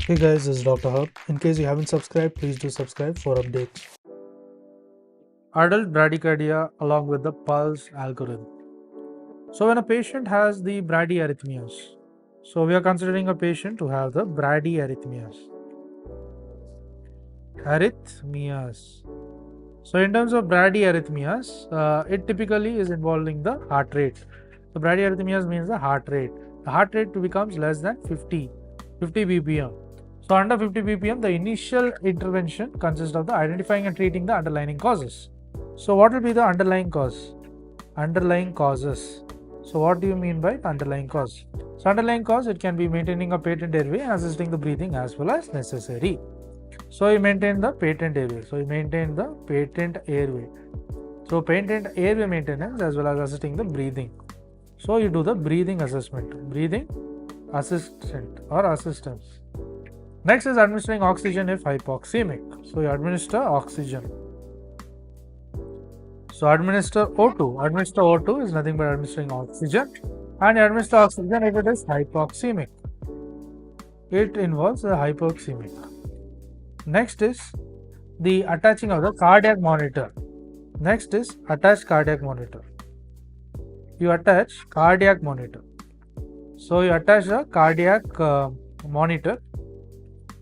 Hey guys, this is Dr. Hub. In case you haven't subscribed, please do subscribe for updates. Adult bradycardia along with the pulse algorithm. So when a patient has the bradyarrhythmias, so we are considering a patient to have the bradyarrhythmias. So in terms of bradyarrhythmias, it typically is involving the heart rate. So bradyarrhythmias means the heart rate. The heart rate becomes less than 50 bpm. So under 50 bpm, the initial intervention consists of the identifying and treating the underlying causes. So what will be the underlying cause? Underlying causes. So what do you mean by underlying cause? So underlying cause, it can be maintaining a patent airway and assisting the breathing as well as necessary. So you maintain the patent airway. So patent airway maintenance as well as assisting the breathing. So you do the breathing assessment, breathing assistant or assistance. Next is administering oxygen if hypoxemic. So you administer oxygen. So administer O2. Administer O2 is nothing but administering oxygen, and you administer oxygen if it is hypoxemic. It involves the hypoxemic. Next is the attaching of the cardiac monitor. Next is attached cardiac monitor. You attach cardiac monitor. So you attach a cardiac monitor,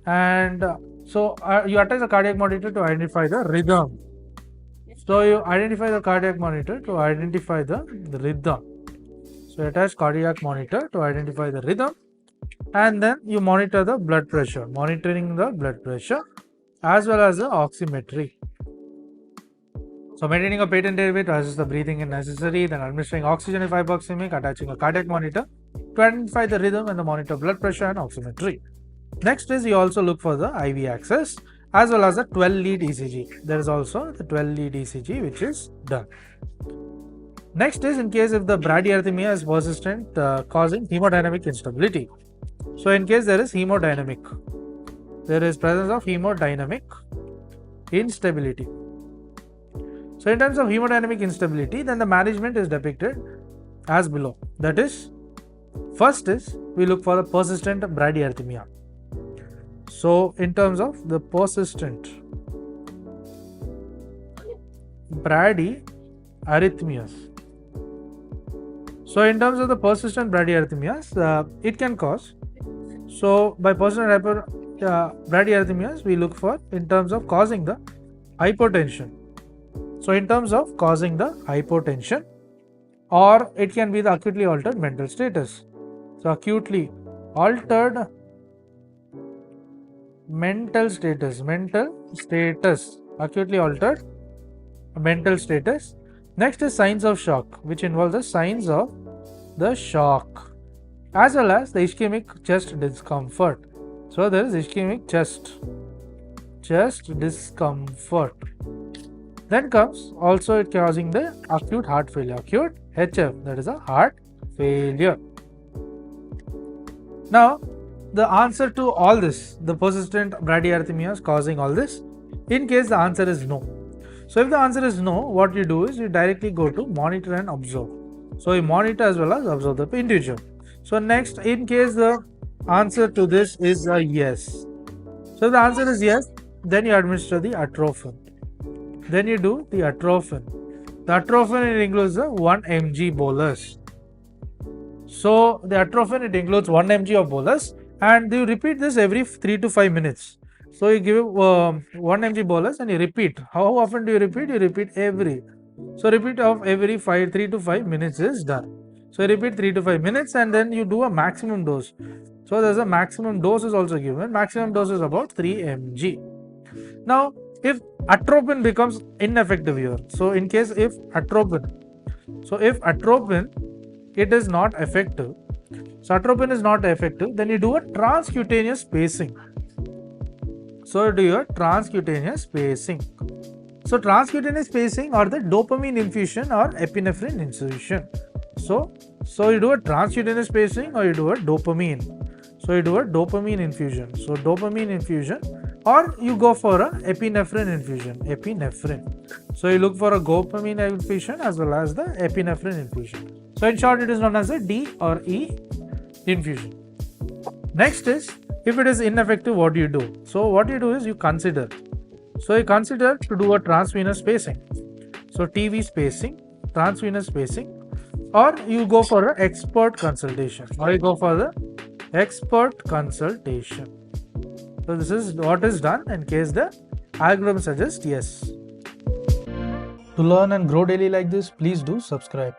and you attach the cardiac monitor to identify the rhythm. So you identify the cardiac monitor to identify the rhythm. So you attach cardiac monitor to identify the rhythm, and then you monitor the blood pressure, monitoring the blood pressure as well as the oximetry. So maintaining a patent airway to assist the breathing if necessary, then administering oxygen if hypoxemic, attaching a cardiac monitor to identify the rhythm and the monitor blood pressure and oximetry. Next is you also look for the IV access as well as the 12-lead ECG. There is also the 12-lead ECG which is done. Next is in case if the bradyarrhythmia is persistent causing hemodynamic instability. So in case there is presence of hemodynamic instability. So in terms of hemodynamic instability, then the management is depicted as below. That is, first is we look for the persistent bradyarrhythmia. So in terms of the persistent bradyarrhythmias. So in terms of the persistent bradyarrhythmias, it can cause. So by persistent bradyarrhythmias, we look for in terms of causing the hypotension. So in terms of causing the hypotension, or it can be the acutely altered mental status. So acutely altered mental status, acutely altered mental status. Next is signs of shock, which involves the signs of the shock as well as the ischemic chest discomfort. So there is ischemic chest discomfort. Then comes also it causing the acute heart failure, acute HF, that is a heart failure. Now the answer to all this, the persistent bradyarrhythmias causing all this, in case the answer is no. So if the answer is no, what you do is you directly go to monitor and observe. So you monitor as well as observe the individual. So next, in case the answer to this is a yes. So if the answer is yes, then you administer the atropine. Then you do the atropine. The atropine, it includes the 1 mg bolus. So the atropine, it includes 1 mg of bolus, and you repeat this every 3 to 5 minutes. So you give 1 mg bolus and you repeat. How often do you repeat? You repeat every. So repeat of every 3 to 5 minutes is done. So you repeat 3 to 5 minutes, and then you do a maximum dose. So there's a maximum dose is also given. Maximum dose is about 3 mg. Now if atropine becomes ineffective here, so in case if atropine it is not effective, so atropine is not effective, then you do a transcutaneous spacing. So you do a transcutaneous spacing. So transcutaneous spacing or the dopamine infusion or epinephrine infusion. So you do a transcutaneous spacing or you do a dopamine. So you do a dopamine infusion. So dopamine infusion, or you go for a epinephrine infusion. So you look for a dopamine infusion as well as the epinephrine infusion. So in short, it is known as a D or E infusion. Next is If it is ineffective, what do you do? So what you do is you consider. So you consider to do a transvenous spacing. So TV spacing, transvenous spacing, or you go for an expert consultation. So this is what is done in case the algorithm suggests yes. To learn and grow daily like this, please do subscribe.